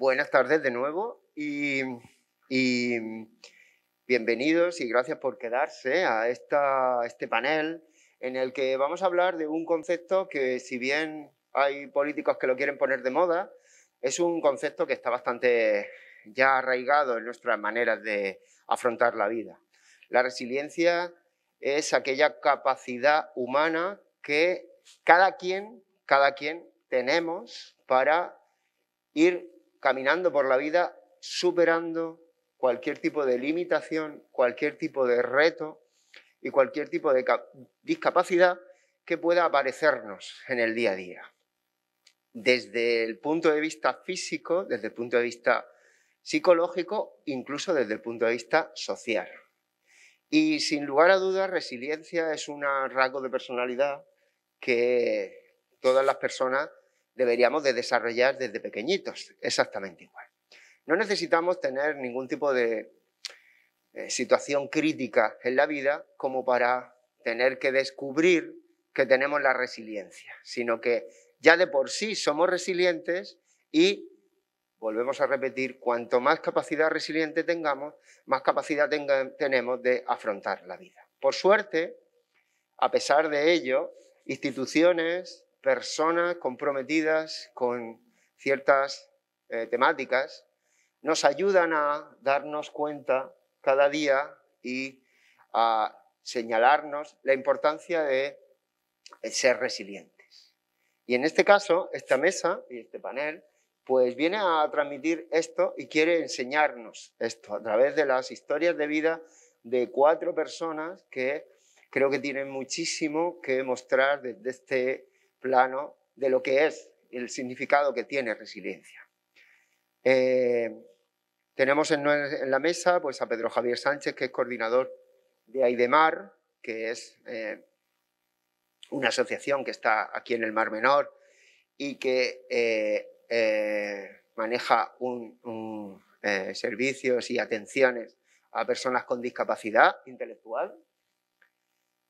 Buenas tardes de nuevo y bienvenidos y gracias por quedarse a este panel en el que vamos a hablar de un concepto que, si bien hay políticos que lo quieren poner de moda, es un concepto que está bastante ya arraigado en nuestras maneras de afrontar la vida. La resiliencia es aquella capacidad humana que cada quien tenemos para ir caminando por la vida superando cualquier tipo de limitación, cualquier tipo de reto y cualquier tipo de discapacidad que pueda aparecernos en el día a día. Desde el punto de vista físico, desde el punto de vista psicológico, incluso desde el punto de vista social. Y sin lugar a dudas, resiliencia es un rasgo de personalidad que todas las personas deberíamos de desarrollar desde pequeñitos, exactamente igual. No necesitamos tener ningún tipo de situación crítica en la vida como para tener que descubrir que tenemos la resiliencia, sino que ya de por sí somos resilientes y, volvemos a repetir, cuanto más capacidad resiliente tengamos, más capacidad tenemos de afrontar la vida. Por suerte, a pesar de ello, instituciones, personas comprometidas con ciertas temáticas nos ayudan a darnos cuenta cada día y a señalarnos la importancia de ser resilientes. Y en este caso, esta mesa y este panel pues viene a transmitir esto y quiere enseñarnos esto a través de las historias de vida de 4 personas que creo que tienen muchísimo que mostrar desde este plano de lo que es el significado que tiene resiliencia. Tenemos en la mesa pues, a Pedro Javier Sánchez, que es coordinador de Aidemar, que es una asociación que está aquí en el Mar Menor y que maneja servicios y atenciones a personas con discapacidad intelectual.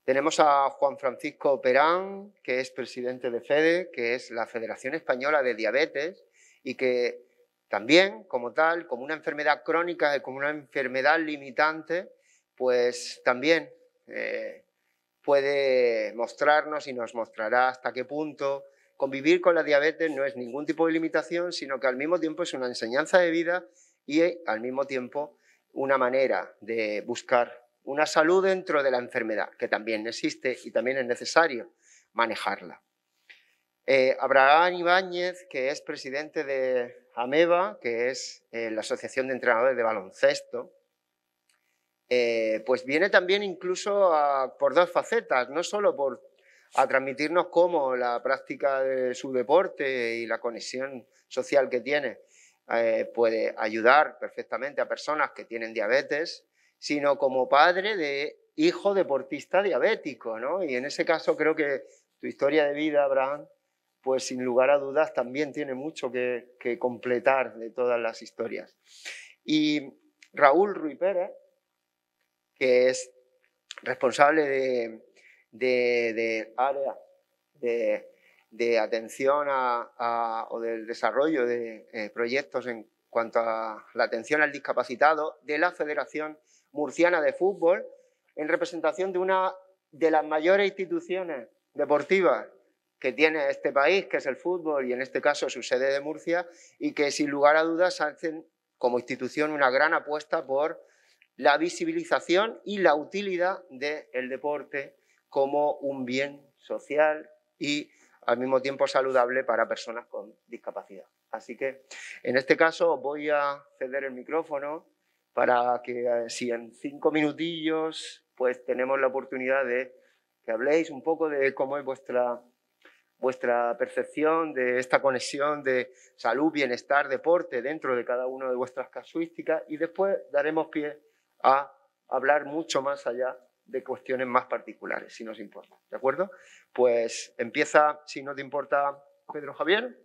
Tenemos a Juan Francisco Perán, que es presidente de FEDE, que es la Federación Española de Diabetes, y que también, como tal, como una enfermedad crónica, como una enfermedad limitante, pues también puede mostrarnos y nos mostrará hasta qué punto convivir con la diabetes no es ningún tipo de limitación, sino que al mismo tiempo es una enseñanza de vida y al mismo tiempo una manera de buscar una salud dentro de la enfermedad, que también existe y también es necesario manejarla. Abraham Ibáñez, que es presidente de AMEBA, que es la Asociación de Entrenadores de Baloncesto, pues viene también incluso por 2 facetas, no solo a transmitirnos cómo la práctica de su deporte y la conexión social que tiene puede ayudar perfectamente a personas que tienen diabetes, sino como padre de hijo deportista diabético, ¿no? Y en ese caso creo que tu historia de vida, Abraham, pues sin lugar a dudas también tiene mucho que completar de todas las historias. Y Raúl Ruiz Pérez, que es responsable de área de atención o del desarrollo de proyectos en cuanto a la atención al discapacitado de la Federación Murciana de Fútbol, en representación de una de las mayores instituciones deportivas que tiene este país, que es el fútbol, y en este caso su sede de Murcia, y que sin lugar a dudas hacen como institución una gran apuesta por la visibilización y la utilidad del deporte como un bien social y al mismo tiempo saludable para personas con discapacidad. Así que en este caso voy a ceder el micrófono para que si en 5 minutillos pues tenemos la oportunidad de que habléis un poco de cómo es vuestra percepción de esta conexión de salud, bienestar, deporte dentro de cada una de vuestras casuísticas, y después daremos pie a hablar mucho más allá de cuestiones más particulares, si nos importa, ¿de acuerdo? Pues empieza, si no te importa, Pedro Javier.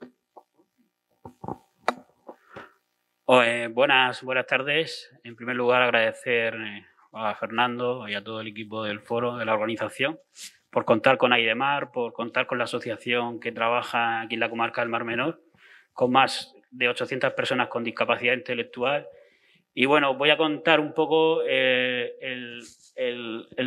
Buenas tardes. En primer lugar, agradecer a Fernando y a todo el equipo del foro, de la organización, por contar con Aidemar, por contar con la asociación que trabaja aquí en la comarca del Mar Menor, con más de 800 personas con discapacidad intelectual. Y bueno, voy a contar un poco el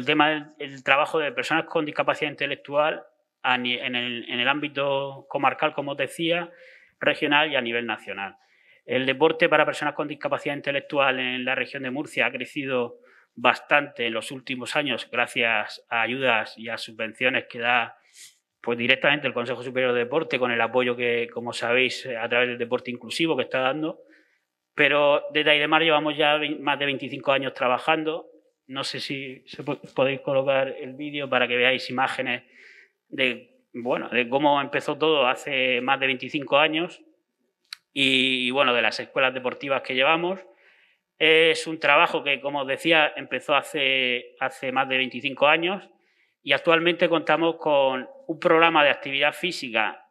tema del trabajo de personas con discapacidad intelectual en el ámbito comarcal, como os decía, regional y a nivel nacional. El deporte para personas con discapacidad intelectual en la región de Murcia ha crecido bastante en los últimos años gracias a ayudas y a subvenciones que da pues directamente el Consejo Superior de Deporte, con el apoyo que, como sabéis, a través del deporte inclusivo que está dando. Pero desde Aidemar llevamos ya más de 25 años trabajando. No sé si podéis colocar el vídeo para que veáis imágenes de cómo empezó todo hace más de 25 años y bueno, de las escuelas deportivas que llevamos. Es un trabajo que, como os decía, empezó hace más de 25 años y actualmente contamos con un programa de actividad física,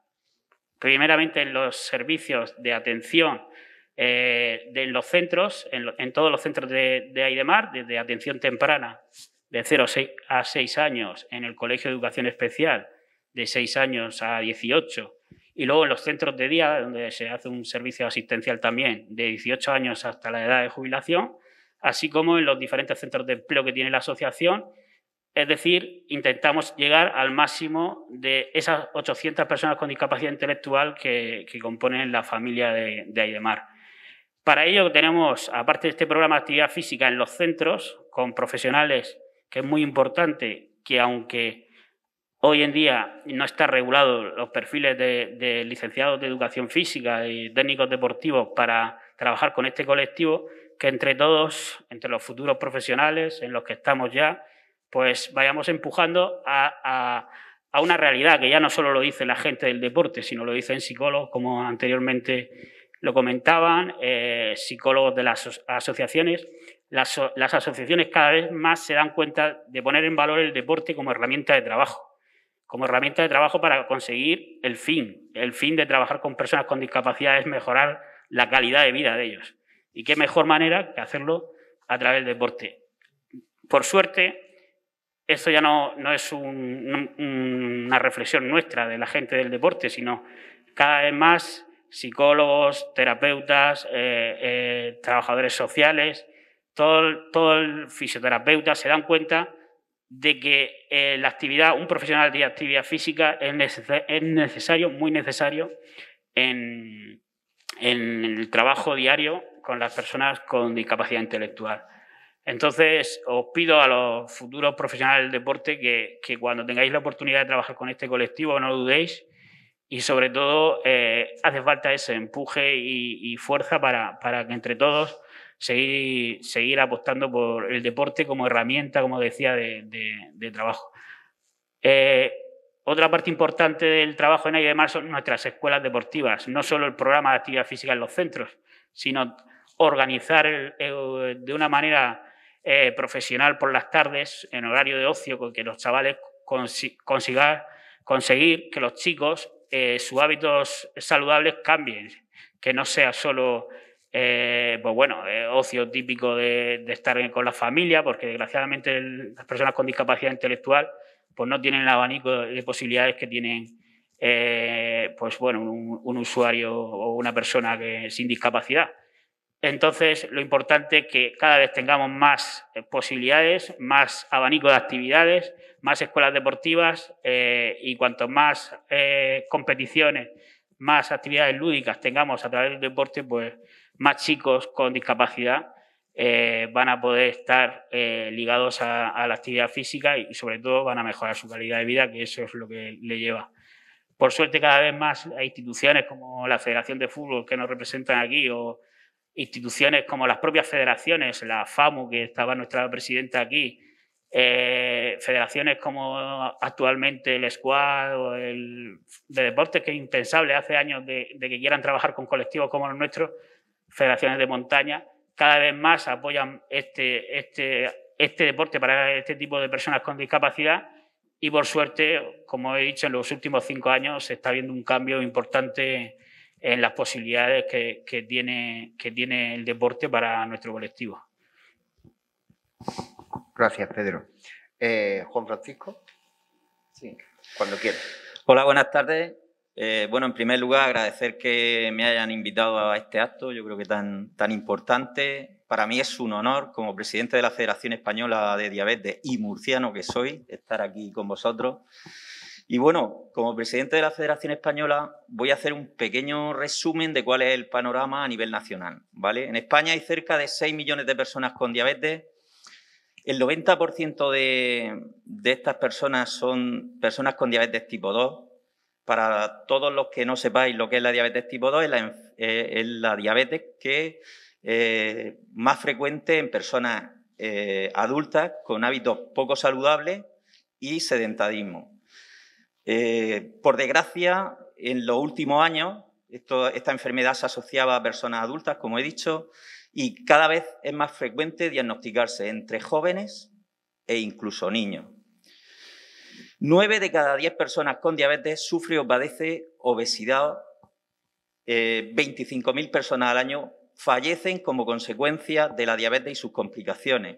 primeramente en los servicios de atención de los centros, en todos los centros de Aidemar, desde atención temprana de 0 a 6 años, en el Colegio de Educación Especial de 6 años a 18, y luego en los centros de día, donde se hace un servicio asistencial también de 18 años hasta la edad de jubilación, así como en los diferentes centros de empleo que tiene la asociación. Es decir, intentamos llegar al máximo de esas 800 personas con discapacidad intelectual que componen la familia de Aidemar. Para ello tenemos, aparte de este programa de actividad física en los centros, con profesionales, que es muy importante que aunque hoy en día no está regulado los perfiles de licenciados de educación física y técnicos deportivos para trabajar con este colectivo, que entre todos, entre los futuros profesionales en los que estamos ya, pues vayamos empujando a una realidad que ya no solo lo dice la gente del deporte, sino lo dicen psicólogos, como anteriormente lo comentaban, psicólogos de las asociaciones. Las asociaciones cada vez más se dan cuenta de poner en valor el deporte como herramienta de trabajo para conseguir el fin de trabajar con personas con discapacidad es mejorar la calidad de vida de ellos. Y qué mejor manera que hacerlo a través del deporte. Por suerte, esto ya no es una reflexión nuestra de la gente del deporte, sino cada vez más psicólogos, terapeutas, trabajadores sociales, todo el fisioterapeuta se dan cuenta de que un profesional de actividad física es necesario, muy necesario, en el trabajo diario con las personas con discapacidad intelectual. Entonces, os pido a los futuros profesionales del deporte que cuando tengáis la oportunidad de trabajar con este colectivo no lo dudéis y, sobre todo, hace falta ese empuje y fuerza para que entre todos seguir apostando por el deporte como herramienta, como decía, de trabajo. Otra parte importante del trabajo en Aidemar son nuestras escuelas deportivas, no solo el programa de actividad física en los centros, sino organizar de una manera profesional por las tardes, en horario de ocio, que los chavales conseguir que los chicos sus hábitos saludables cambien, que no sea solo ocio típico de estar con la familia, porque desgraciadamente las personas con discapacidad intelectual pues no tienen el abanico de posibilidades que tienen un usuario o una persona sin discapacidad. Entonces, lo importante es que cada vez tengamos más posibilidades, más abanico de actividades, más escuelas deportivas y cuanto más competiciones, más actividades lúdicas tengamos a través del deporte, pues más chicos con discapacidad van a poder estar ligados a la actividad física y sobre todo van a mejorar su calidad de vida, que eso es lo que le lleva. Por suerte, cada vez más hay instituciones como la Federación de Fútbol que nos representan aquí o instituciones como las propias federaciones, la FAMU, que estaba nuestra presidenta aquí, federaciones como actualmente el Squad o el de deportes, que es impensable hace años de que quieran trabajar con colectivos como los nuestros, federaciones de montaña, cada vez más apoyan este deporte para este tipo de personas con discapacidad y, por suerte, como he dicho, en los últimos 5 años se está viendo un cambio importante en las posibilidades que tiene el deporte para nuestro colectivo. Gracias, Pedro. Juan Francisco. Sí. Cuando quieras. Hola, buenas tardes. Bueno, en primer lugar, agradecer que me hayan invitado a este acto, yo creo que tan importante. Para mí es un honor, como presidente de la Federación Española de Diabetes y murciano que soy, estar aquí con vosotros. Y bueno, como presidente de la Federación Española voy a hacer un pequeño resumen de cuál es el panorama a nivel nacional, ¿vale? En España hay cerca de 6 millones de personas con diabetes. El 90% de estas personas son personas con diabetes tipo 2. Para todos los que no sepáis lo que es la diabetes tipo 2, es la diabetes que más frecuente en personas adultas con hábitos poco saludables y sedentarismo. Por desgracia, en los últimos años, esta enfermedad se asociaba a personas adultas, como he dicho, y cada vez es más frecuente diagnosticarse entre jóvenes e incluso niños. 9 de cada 10 personas con diabetes sufre o padece obesidad. 25.000 personas al año fallecen como consecuencia de la diabetes y sus complicaciones.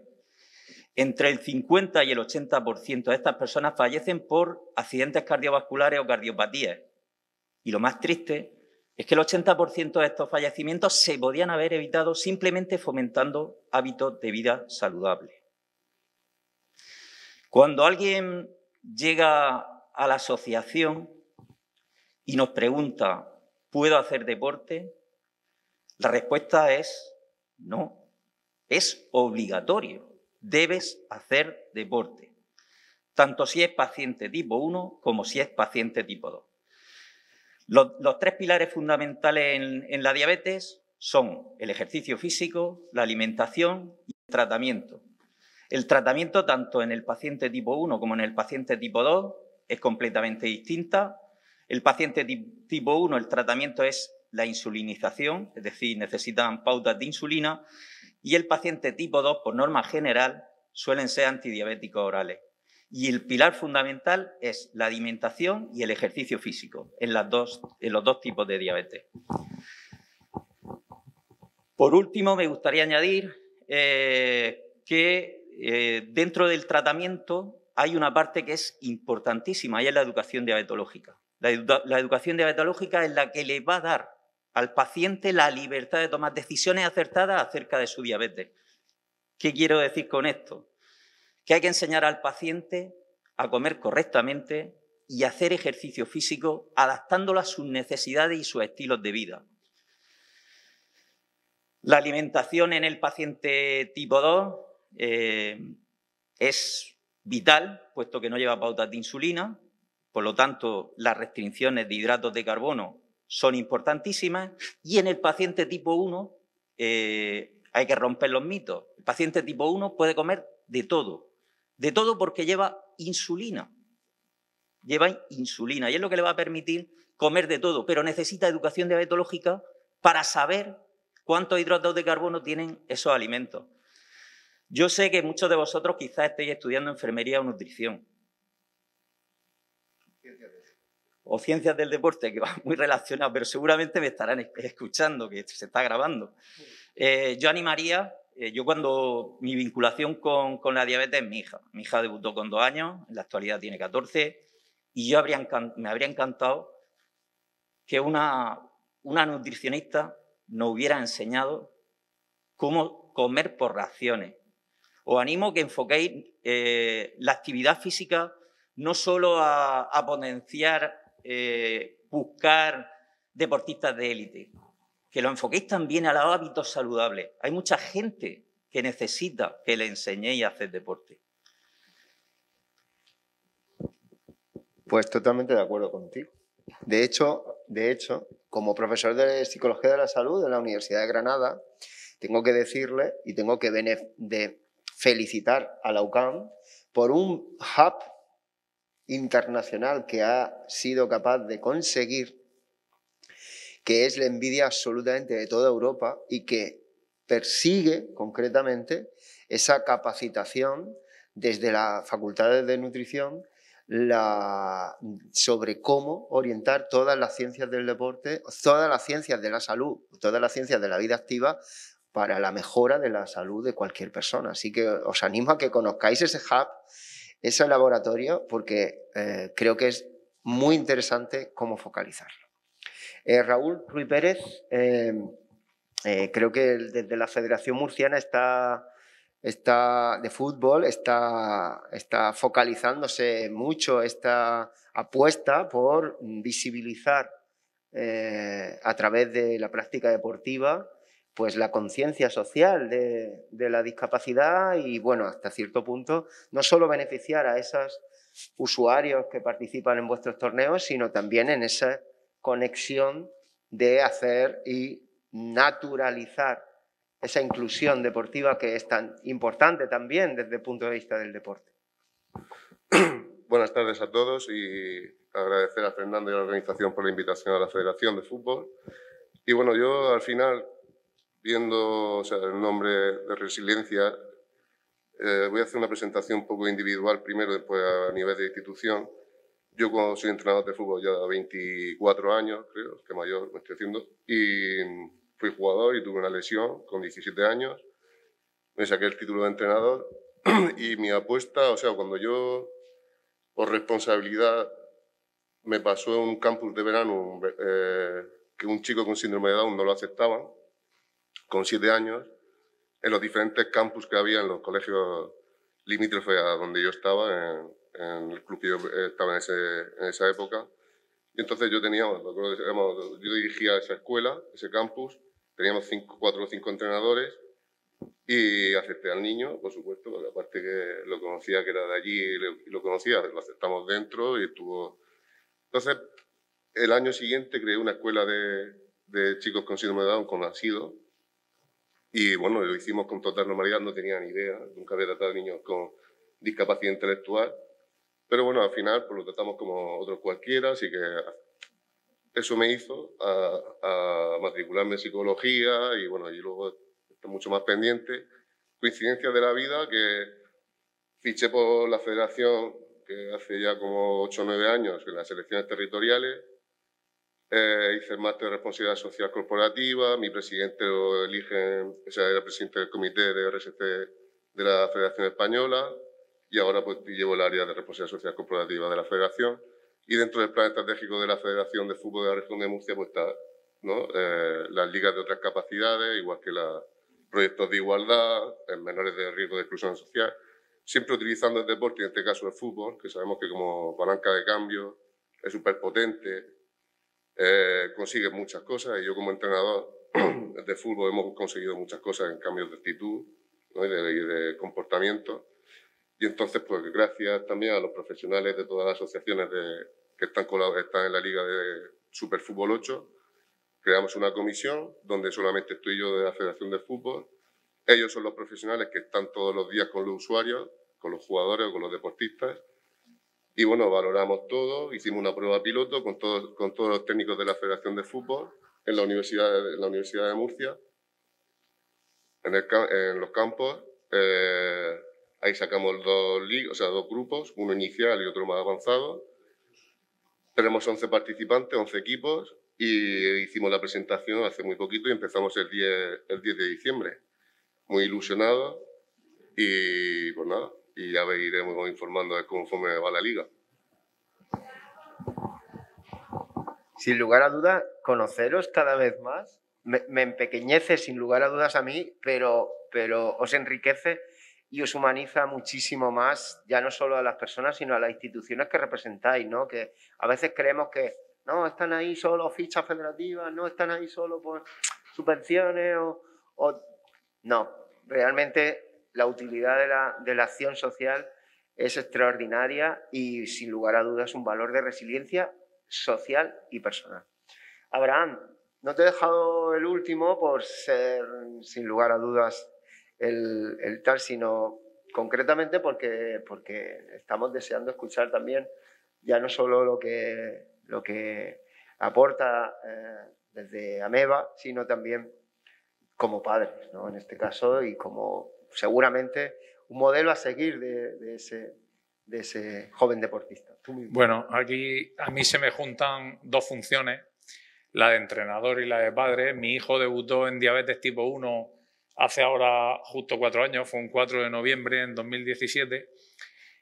Entre el 50 y el 80% de estas personas fallecen por accidentes cardiovasculares o cardiopatías. Y lo más triste es que el 80% de estos fallecimientos se podían haber evitado simplemente fomentando hábitos de vida saludables. Cuando alguien llega a la asociación y nos pregunta, ¿puedo hacer deporte? La respuesta es no, es obligatorio. Debes hacer deporte, tanto si es paciente tipo 1 como si es paciente tipo 2. Los 3 pilares fundamentales en la diabetes son el ejercicio físico, la alimentación y el tratamiento. El tratamiento, tanto en el paciente tipo 1 como en el paciente tipo 2, es completamente distinta. El paciente tipo 1, el tratamiento es la insulinización, es decir, necesitan pautas de insulina, y el paciente tipo 2, por norma general, suelen ser antidiabéticos orales. Y el pilar fundamental es la alimentación y el ejercicio físico en los dos tipos de diabetes. Por último, me gustaría añadir que dentro del tratamiento hay una parte que es importantísima y es la educación diabetológica. La educación diabetológica es la que le va a dar al paciente la libertad de tomar decisiones acertadas acerca de su diabetes. ¿Qué quiero decir con esto? Que hay que enseñar al paciente a comer correctamente y hacer ejercicio físico adaptándolo a sus necesidades y sus estilos de vida. La alimentación en el paciente tipo 2 es vital, puesto que no lleva pautas de insulina, por lo tanto, las restricciones de hidratos de carbono son importantísimas, y en el paciente tipo 1 hay que romper los mitos. El paciente tipo 1 puede comer de todo porque lleva insulina. Lleva insulina y es lo que le va a permitir comer de todo, pero necesita educación diabetológica para saber cuántos hidratos de carbono tienen esos alimentos. Yo sé que muchos de vosotros quizás estéis estudiando enfermería o nutrición. O ciencias del deporte, que va muy relacionado, pero seguramente me estarán escuchando, que se está grabando. Yo animaría, cuando mi vinculación con la diabetes es mi hija debutó con 2 años, en la actualidad tiene 14, y me habría encantado que una nutricionista nos hubiera enseñado cómo comer por raciones. Os animo a que enfoquéis la actividad física no solo a potenciar, buscar deportistas de élite, que lo enfoquéis también a los hábitos saludables. Hay mucha gente que necesita que le enseñéis a hacer deporte. Pues totalmente de acuerdo contigo. De hecho, como profesor de Psicología de la Salud de la Universidad de Granada, tengo que decirle y tengo que felicitar a la UCAM por un hub internacional que ha sido capaz de conseguir, que es la envidia absolutamente de toda Europa y que persigue concretamente esa capacitación desde las facultades de nutrición sobre cómo orientar todas las ciencias del deporte, todas las ciencias de la salud, todas las ciencias de la vida activa para la mejora de la salud de cualquier persona. Así que os animo a que conozcáis ese hub, ese laboratorio, porque creo que es muy interesante cómo focalizarlo. Raúl Ruiz Pérez, creo que desde la Federación Murciana de fútbol está focalizándose mucho esta apuesta por visibilizar a través de la práctica deportiva pues la conciencia social de la discapacidad y, bueno, hasta cierto punto, no solo beneficiar a esos usuarios que participan en vuestros torneos, sino también en esa conexión de hacer y naturalizar esa inclusión deportiva que es tan importante también desde el punto de vista del deporte. Buenas tardes a todos y agradecer a Fernando y a la organización por la invitación a la Federación de Fútbol. Y bueno, yo al final, viendo el nombre de Resiliencia, voy a hacer una presentación un poco individual primero, después a nivel de institución. Yo cuando soy entrenador de fútbol ya 24 años, creo, que mayor me estoy haciendo, y fui jugador y tuve una lesión con 17 años. Me saqué el título de entrenador y mi apuesta, cuando yo, por responsabilidad, me pasó en un campus de verano que un chico con síndrome de Down no lo aceptaban, con 7 años, en los diferentes campus que había en los colegios limítrofes a donde yo estaba, en el club que yo estaba en esa época. Y entonces yo dirigía esa escuela, ese campus, teníamos 4 o 5 entrenadores y acepté al niño, por supuesto, porque aparte que lo conocía, que era de allí y lo conocía, lo aceptamos dentro y estuvo... Entonces, el año siguiente creé una escuela de chicos con síndrome de Down con nacido y bueno, lo hicimos con total normalidad, no tenía ni idea, nunca había tratado a niños con discapacidad intelectual, pero bueno, al final pues lo tratamos como otros cualquiera, así que eso me hizo a matricularme en psicología y bueno, y luego estoy mucho más pendiente. Coincidencias de la vida que fiché por la federación que hace ya como 8 o 9 años en las selecciones territoriales. Hice el máster de responsabilidad social corporativa, mi presidente lo eligen, era presidente del comité de RSC de la Federación Española y ahora pues llevo el área de responsabilidad social corporativa de la Federación y dentro del plan estratégico de la Federación de Fútbol de la Región de Murcia pues está, ¿no? Las ligas de otras capacidades, igual que los proyectos de igualdad, menores de riesgo de exclusión social, siempre utilizando el deporte, en este caso el fútbol, que sabemos que como palanca de cambio es súper potente, consigue muchas cosas y yo como entrenador de fútbol hemos conseguido muchas cosas en cambios de actitud, ¿no? y de comportamiento y entonces pues gracias también a los profesionales de todas las asociaciones que están en la liga de Superfútbol 8 creamos una comisión donde solamente estoy yo de la Federación de Fútbol. Ellos son los profesionales que están todos los días con los usuarios, con los jugadores o con los deportistas. Y bueno, valoramos todo, hicimos una prueba piloto con todos los técnicos de la Federación de Fútbol en la Universidad de Murcia, en los campos. Ahí sacamos dos grupos, uno inicial y otro más avanzado. Tenemos 11 participantes, 11 equipos y hicimos la presentación hace muy poquito y empezamos el 10 de diciembre. Muy ilusionados y pues nada. Y ya iremos informando de cómo va la liga. Sin lugar a dudas, conoceros cada vez más me empequeñece sin lugar a dudas a mí, pero os enriquece y os humaniza muchísimo más, ya no solo a las personas, sino a las instituciones que representáis, ¿no? Que a veces creemos que no, están ahí solo fichas federativas, no están ahí solo por subvenciones No, realmente la utilidad de la acción social es extraordinaria y sin lugar a dudas un valor de resiliencia social y personal. Abraham, no te he dejado el último por ser sin lugar a dudas el tal, sino concretamente porque estamos deseando escuchar también ya no solo lo que aporta desde Ameba, sino también como padres, ¿no? En este caso, y como seguramente un modelo a seguir de ese joven deportista. Bueno, aquí a mí se me juntan dos funciones, la de entrenador y la de padre. Mi hijo debutó en diabetes tipo 1 hace ahora justo 4 años, fue un 4 de noviembre en 2017.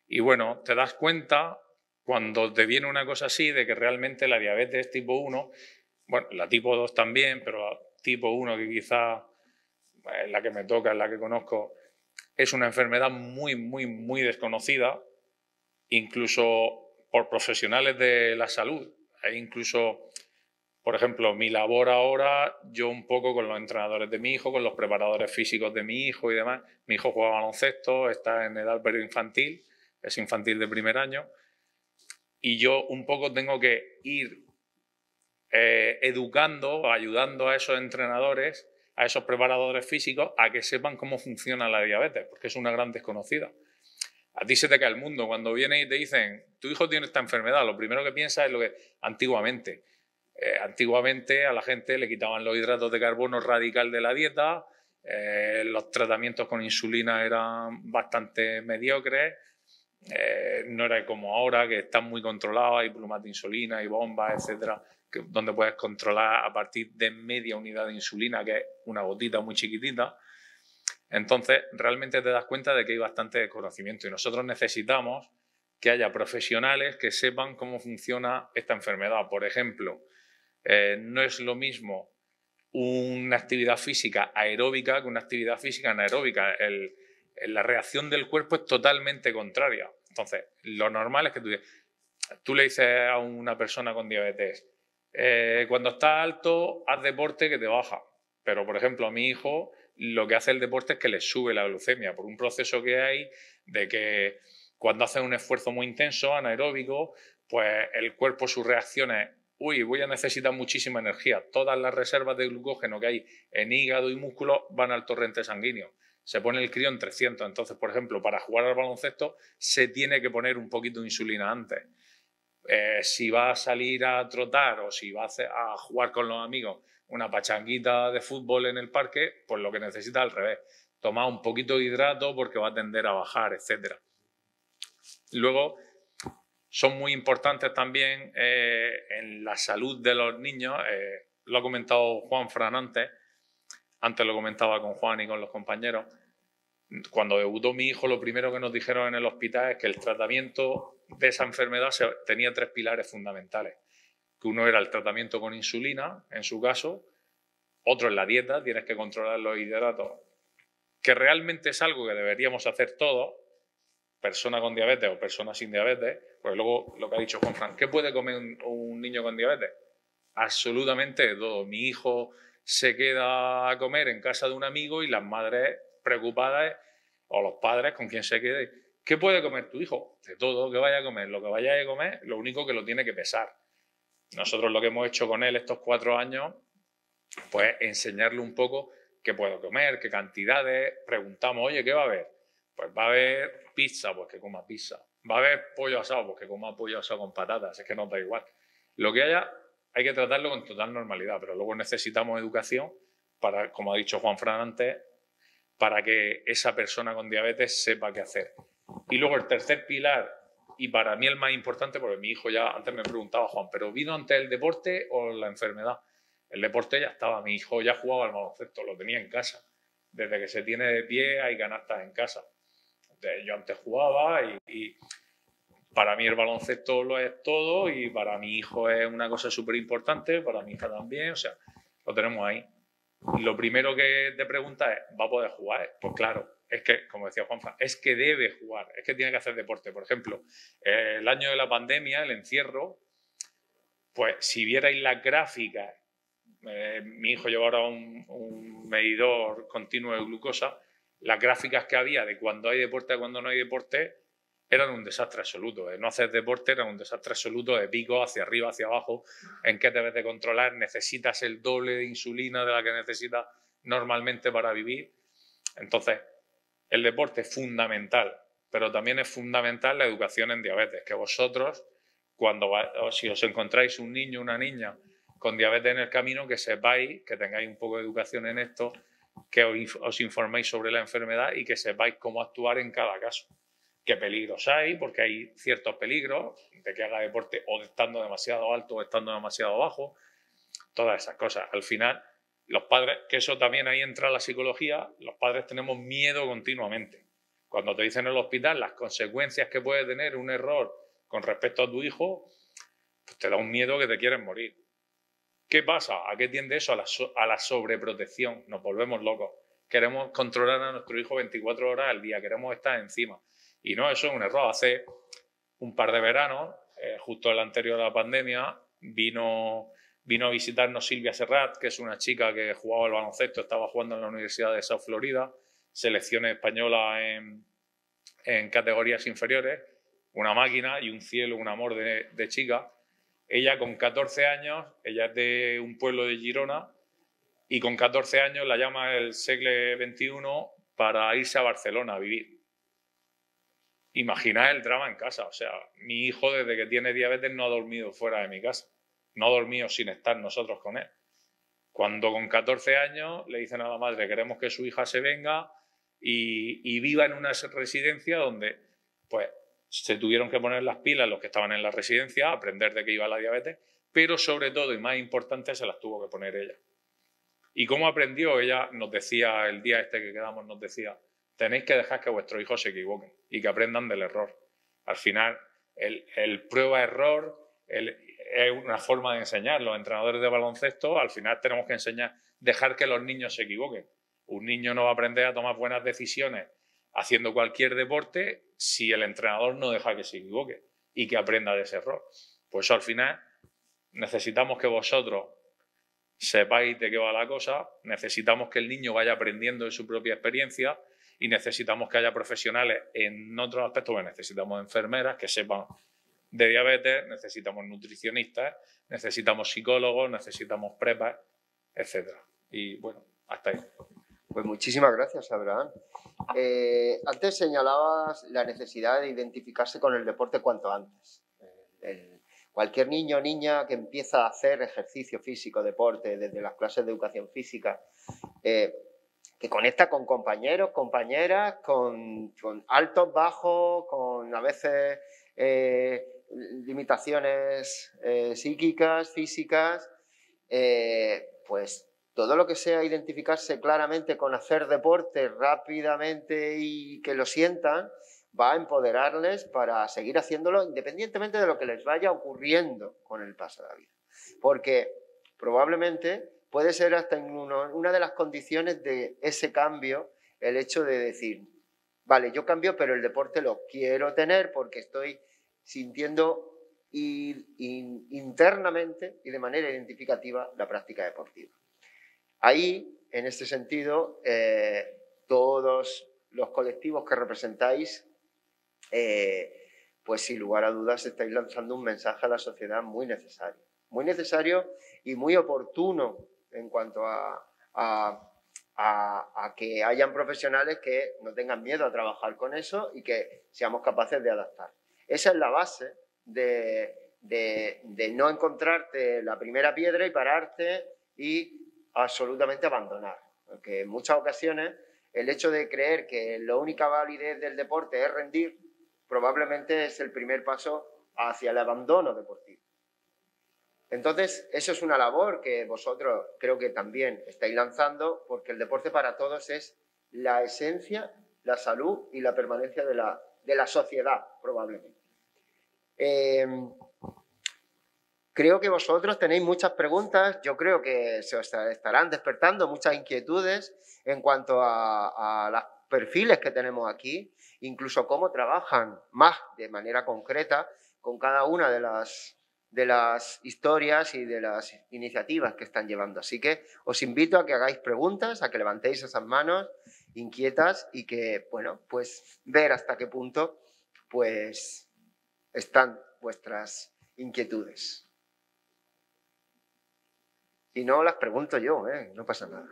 Y bueno, te das cuenta cuando te viene una cosa así, de que realmente la diabetes tipo 1, bueno, la tipo 2 también, pero la tipo 1 que quizás es la que me toca, es la que conozco, es una enfermedad muy, muy, muy desconocida, incluso por profesionales de la salud. Hay incluso, por ejemplo, mi labor ahora, yo un poco con los entrenadores de mi hijo, con los preparadores físicos de mi hijo y demás. Mi hijo juega baloncesto, está en edad infantil, es infantil de primer año, y yo un poco tengo que ir educando, ayudando a esos entrenadores, a esos preparadores físicos, a que sepan cómo funciona la diabetes, porque es una gran desconocida. A ti se te cae el mundo. Cuando vienen y te dicen, tu hijo tiene esta enfermedad, lo primero que piensas es lo que antiguamente. Antiguamente a la gente le quitaban los hidratos de carbono radical de la dieta, los tratamientos con insulina eran bastante mediocres, no era como ahora, que están muy controlados, hay plumas de insulina, hay bombas, etcétera, donde puedes controlar a partir de media unidad de insulina, que es una gotita muy chiquitita. Entonces, realmente te das cuenta de que hay bastante desconocimiento y nosotros necesitamos que haya profesionales que sepan cómo funciona esta enfermedad. Por ejemplo, no es lo mismo una actividad física aeróbica que una actividad física anaeróbica. La reacción del cuerpo es totalmente contraria. Entonces, lo normal es que tú le dices a una persona con diabetes, cuando estás alto, haz deporte que te baja. Pero, por ejemplo, a mi hijo lo que hace el deporte es que le sube la glucemia por un proceso que hay de que cuando hace un esfuerzo muy intenso, anaeróbico, pues el cuerpo, sus reacciones, voy a necesitar muchísima energía. Todas las reservas de glucógeno que hay en hígado y músculo van al torrente sanguíneo. Se pone el crío en 300. Entonces, por ejemplo, para jugar al baloncesto se tiene que poner un poquito de insulina antes. Si va a salir a trotar o si va a jugar con los amigos una pachanguita de fútbol en el parque, pues lo que necesita al revés. Tomar un poquito de hidrato porque va a tender a bajar, etc. Luego, son muy importantes también en la salud de los niños. Lo ha comentado Juan Fran antes lo comentaba con Juan y con los compañeros. Cuando debutó mi hijo, lo primero que nos dijeron en el hospital es que el tratamiento de esa enfermedad tenía 3 pilares fundamentales. Que uno era el tratamiento con insulina, en su caso, otro es la dieta, tienes que controlar los hidratos, que realmente es algo que deberíamos hacer todos, persona con diabetes o persona sin diabetes, pues luego lo que ha dicho Juan Fran, ¿qué puede comer un niño con diabetes? Absolutamente de todo. Mi hijo se queda a comer en casa de un amigo y las madres preocupadas, o los padres con quien se quede, ¿qué puede comer tu hijo? De todo, que vaya a comer. Lo que vaya a comer, lo único que lo tiene que pesar. Nosotros lo que hemos hecho con él estos 4 años, pues enseñarle un poco qué puedo comer, qué cantidades. Preguntamos, oye, ¿qué va a haber? Pues va a haber pizza, pues que coma pizza. Va a haber pollo asado, pues que coma pollo asado con patatas. Es que nos da igual. Lo que haya, hay que tratarlo con total normalidad, pero luego necesitamos educación para, como ha dicho Juan Fran antes, para que esa persona con diabetes sepa qué hacer. Y luego el tercer pilar, y para mí el más importante, porque mi hijo ya antes me preguntaba, Juan, ¿pero vino antes el deporte o la enfermedad? El deporte ya estaba, mi hijo ya jugaba al baloncesto, lo tenía en casa. Desde que se tiene de pie hay canastas en casa. Yo antes jugaba y para mí el baloncesto lo es todo y para mi hijo es una cosa súper importante, para mi hija también, o sea, lo tenemos ahí. Y lo primero que te pregunta es, ¿va a poder jugar? Pues claro, es que, como decía Juanfa, es que debe jugar, es que tiene que hacer deporte. Por ejemplo, el año de la pandemia, el encierro, pues si vierais las gráficas, mi hijo lleva ahora un medidor continuo de glucosa, las gráficas que había de cuando hay deporte a cuando no hay deporte eran un desastre absoluto. No hacer deporte era un desastre absoluto, de pico hacia arriba, hacia abajo, en qué debes de controlar, necesitas el doble de insulina de la que necesitas normalmente para vivir. Entonces, el deporte es fundamental, pero también es fundamental la educación en diabetes, que vosotros, si os encontráis un niño o una niña con diabetes en el camino, que sepáis, que tengáis un poco de educación en esto, que os informéis sobre la enfermedad y que sepáis cómo actuar en cada caso. Qué peligros hay, porque hay ciertos peligros de que haga deporte o estando demasiado alto o estando demasiado bajo, todas esas cosas. Al final, los padres, que eso también ahí entra la psicología, los padres tenemos miedo continuamente. Cuando te dicen en el hospital las consecuencias que puede tener un error con respecto a tu hijo, pues te da un miedo que te quieres morir. ¿Qué pasa? ¿A qué tiende eso? A la sobreprotección. Nos volvemos locos. Queremos controlar a nuestro hijo 24 horas al día, queremos estar encima. Y no, eso es un error. Hace un par de veranos, justo el anterior a la pandemia, vino a visitarnos Silvia Serrat, que es una chica que jugaba al baloncesto, estaba jugando en la Universidad de South Florida, selección española en categorías inferiores, una máquina y un cielo, un amor de chica. Ella con 14 años, ella es de un pueblo de Girona, y con 14 años la llama el segle XXI para irse a Barcelona a vivir. Imaginad el drama en casa. O sea, mi hijo desde que tiene diabetes no ha dormido fuera de mi casa. No ha dormido sin estar nosotros con él. Cuando con 14 años le dicen a la madre queremos que su hija se venga y viva en una residencia donde pues se tuvieron que poner las pilas los que estaban en la residencia, aprender de qué iba la diabetes, pero sobre todo y más importante se las tuvo que poner ella. ¿Y cómo aprendió? Ella nos decía, el día este que quedamos, nos decía, tenéis que dejar que vuestros hijos se equivoquen y que aprendan del error. Al final, el prueba-error es una forma de enseñar. Los entrenadores de baloncesto, al final tenemos que enseñar, dejar que los niños se equivoquen. Un niño no va a aprender a tomar buenas decisiones haciendo cualquier deporte si el entrenador no deja que se equivoque y que aprenda de ese error. Pues eso al final necesitamos que vosotros sepáis de qué va la cosa, necesitamos que el niño vaya aprendiendo de su propia experiencia y necesitamos que haya profesionales en otros aspectos, pues necesitamos enfermeras que sepan de diabetes, necesitamos nutricionistas, necesitamos psicólogos, necesitamos prepas, etc. Y bueno, hasta ahí. Pues muchísimas gracias, Abraham. Antes señalabas la necesidad de identificarse con el deporte cuanto antes. Cualquier niño o niña que empieza a hacer ejercicio físico, deporte, desde las clases de educación física, que conecta con compañeros, compañeras, con altos, bajos, con a veces limitaciones psíquicas, físicas, pues todo lo que sea identificarse claramente con hacer deporte rápidamente y que lo sientan, va a empoderarles para seguir haciéndolo independientemente de lo que les vaya ocurriendo con el paso de la vida. Porque probablemente puede ser hasta una de las condiciones de ese cambio el hecho de decir, vale, yo cambio, pero el deporte lo quiero tener porque estoy sintiendo internamente y de manera identificativa la práctica deportiva. Ahí, en este sentido, todos los colectivos que representáis, pues sin lugar a dudas estáis lanzando un mensaje a la sociedad muy necesario y muy oportuno en cuanto a que hayan profesionales que no tengan miedo a trabajar con eso y que seamos capaces de adaptar. Esa es la base de no encontrarte la primera piedra y pararte y absolutamente abandonar. Porque en muchas ocasiones el hecho de creer que la única validez del deporte es rendir probablemente es el primer paso hacia el abandono deportivo. Entonces, eso es una labor que vosotros creo que también estáis lanzando, porque el deporte para todos es la esencia, la salud y la permanencia de la sociedad, probablemente. Creo que vosotros tenéis muchas preguntas, yo creo que se os estarán despertando muchas inquietudes en cuanto a los perfiles que tenemos aquí, incluso cómo trabajan más de manera concreta con cada una de las historias y de las iniciativas que están llevando. Así que os invito a que hagáis preguntas, a que levantéis esas manos inquietas y que, bueno, pues ver hasta qué punto pues están vuestras inquietudes. Si no, las pregunto yo, no pasa nada.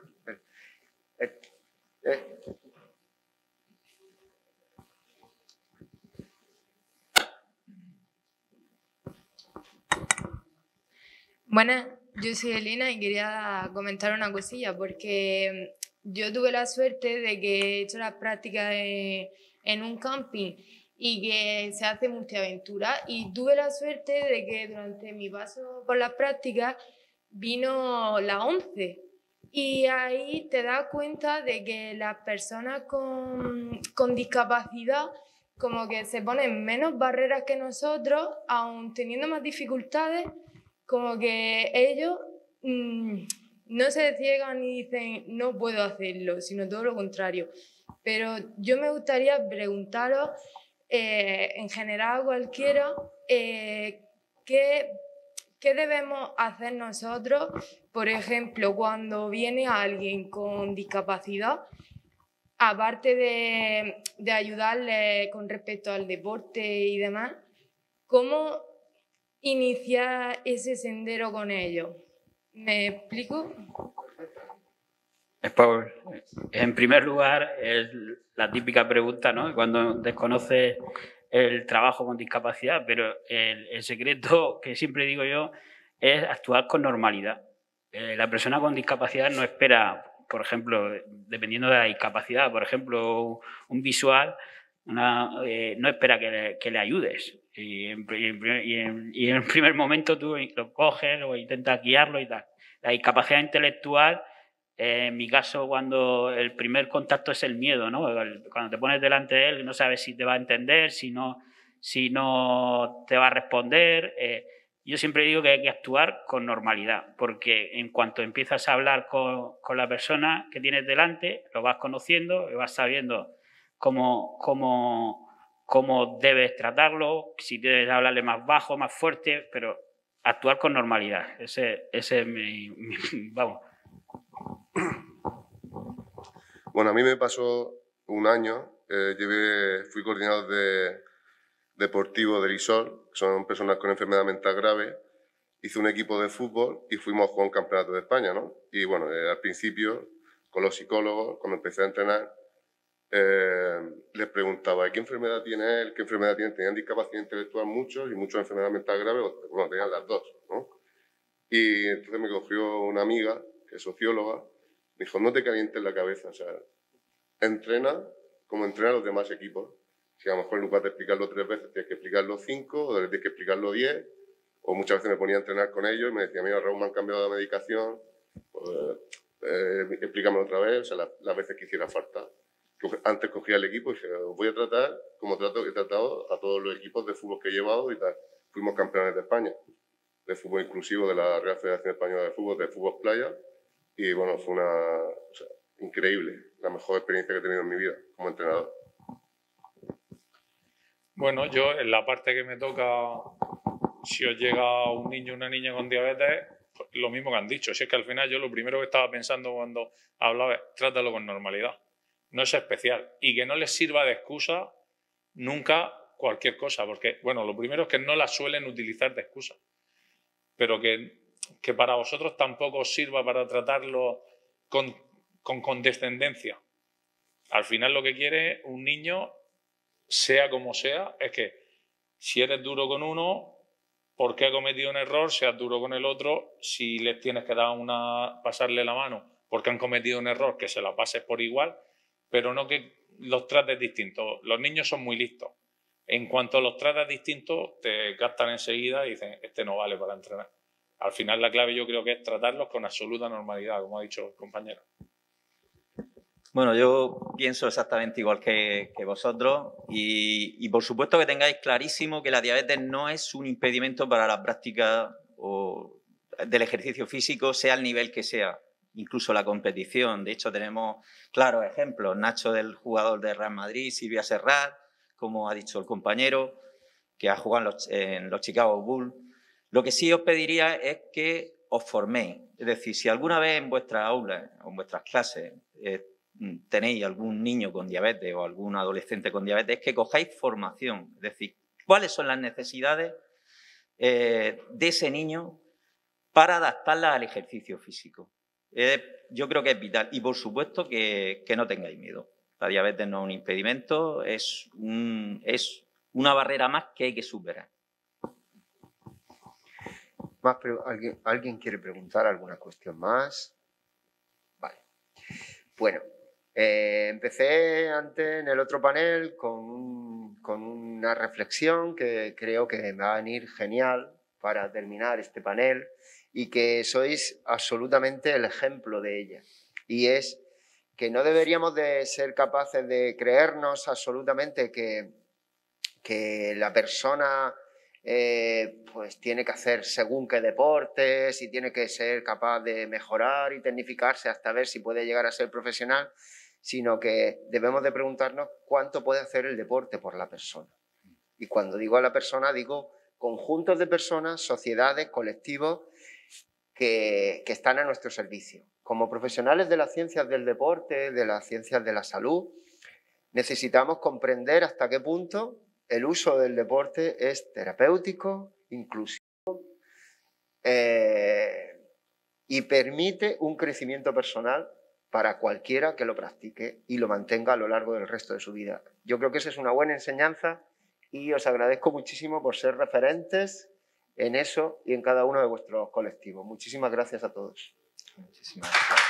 Buenas, yo soy Elena y quería comentar una cosilla porque yo tuve la suerte de que he hecho la práctica en un camping y que se hace multiaventura y tuve la suerte de que durante mi paso por las prácticas vino la ONCE y ahí te das cuenta de que las personas con discapacidad como que se ponen menos barreras que nosotros, aun teniendo más dificultades, como que ellos no se ciegan y dicen no puedo hacerlo, sino todo lo contrario. Pero yo me gustaría preguntaros, en general a cualquiera, ¿qué debemos hacer nosotros, por ejemplo, cuando viene alguien con discapacidad? Aparte de ayudarle con respecto al deporte y demás, ¿cómo iniciar ese sendero con ellos? ¿Me explico? En primer lugar, es la típica pregunta, ¿no? Cuando desconoces el trabajo con discapacidad, pero el secreto que siempre digo yo es actuar con normalidad. La persona con discapacidad no espera, por ejemplo, dependiendo de la discapacidad, por ejemplo, un visual, no espera que le ayudes. Y en primer momento tú lo coges o intentas guiarlo y tal. La discapacidad intelectual, en mi caso, cuando el primer contacto es el miedo, ¿no? Cuando te pones delante de él, no sabes si te va a entender, si no te va a responder. Yo siempre digo que hay que actuar con normalidad, porque en cuanto empiezas a hablar con la persona que tienes delante, lo vas conociendo, vas sabiendo cómo debes tratarlo, si debes hablarle más bajo, más fuerte, pero actuar con normalidad. Ese es vamos. Bueno, a mí me pasó un año, fui coordinador deportivo del ISOL, que son personas con enfermedad mental grave. Hice un equipo de fútbol y fuimos a jugar un campeonato de España, ¿no? Y bueno, al principio, con los psicólogos, cuando empecé a entrenar, les preguntaba ¿qué enfermedad tiene él? ¿Qué enfermedad tiene? Tenían discapacidad intelectual muchos y muchos enfermedad mental grave, bueno, tenían las dos, ¿no? Y entonces me cogió una amiga, que es socióloga, me dijo, no te calientes la cabeza, o sea, entrena como entrenan los demás equipos. Si a lo mejor en lugar de explicarlo 3 veces tienes que explicarlo 5, o tienes que explicarlo 10, o muchas veces me ponía a entrenar con ellos y me decía, mira Raúl, me han cambiado la medicación, pues, explícamelo otra vez, o sea, las veces que hiciera falta. Antes cogía el equipo y dije, os voy a tratar como he tratado a todos los equipos de fútbol que he llevado y tal. Fuimos campeones de España, de fútbol inclusivo de la Real Federación Española de Fútbol Playa, y bueno, fue increíble, la mejor experiencia que he tenido en mi vida como entrenador. Bueno, yo en la parte que me toca, si os llega un niño o una niña con diabetes, pues lo mismo que han dicho. Si es que al final yo lo primero que estaba pensando cuando hablaba es trátalo con normalidad. No es especial. Y que no les sirva de excusa nunca cualquier cosa. Porque, bueno, lo primero es que no la suelen utilizar de excusa. Pero que para vosotros tampoco os sirva para tratarlo con condescendencia. Al final lo que quiere un niño, sea como sea, es que si eres duro con uno, porque ha cometido un error, seas duro con el otro. Si les tienes que pasarle la mano porque han cometido un error, que se la pases por igual, pero no que los trates distintos. Los niños son muy listos. En cuanto los tratas distintos, te gastan enseguida y dicen, este no vale para entrenar. Al final la clave yo creo que es tratarlos con absoluta normalidad, como ha dicho el compañero. Bueno, yo pienso exactamente igual que vosotros y por supuesto que tengáis clarísimo que la diabetes no es un impedimento para la práctica del ejercicio físico, sea el nivel que sea, incluso la competición. De hecho, tenemos claros ejemplos. Nacho, del jugador de Real Madrid, Silvia Serrat, como ha dicho el compañero, que ha jugado en los Chicago Bulls. Lo que sí os pediría es que os forméis. Es decir, si alguna vez en vuestras aulas o en vuestras clases tenéis algún niño con diabetes o algún adolescente con diabetes, que cojáis formación. Es decir, cuáles son las necesidades de ese niño para adaptarlas al ejercicio físico. Yo creo que es vital. Y, por supuesto, que no tengáis miedo. La diabetes no es un impedimento, es una barrera más que hay que superar. ¿Alguien quiere preguntar alguna cuestión más? Vale. Bueno, empecé antes en el otro panel con una reflexión que creo que me va a venir genial para terminar este panel y que sois absolutamente el ejemplo de ella. Y es que no deberíamos de ser capaces de creernos absolutamente que que la persona pues tiene que hacer según qué deportes y tiene que ser capaz de mejorar y tecnificarse hasta ver si puede llegar a ser profesional, sino que debemos de preguntarnos cuánto puede hacer el deporte por la persona. Y cuando digo a la persona, digo conjuntos de personas, sociedades, colectivos que están a nuestro servicio. Como profesionales de las ciencias del deporte, de las ciencias de la salud, necesitamos comprender hasta qué punto el uso del deporte es terapéutico, inclusivo y permite un crecimiento personal para cualquiera que lo practique y lo mantenga a lo largo del resto de su vida. Yo creo que esa es una buena enseñanza y os agradezco muchísimo por ser referentes en eso y en cada uno de vuestros colectivos. Muchísimas gracias a todos. Muchísimas gracias.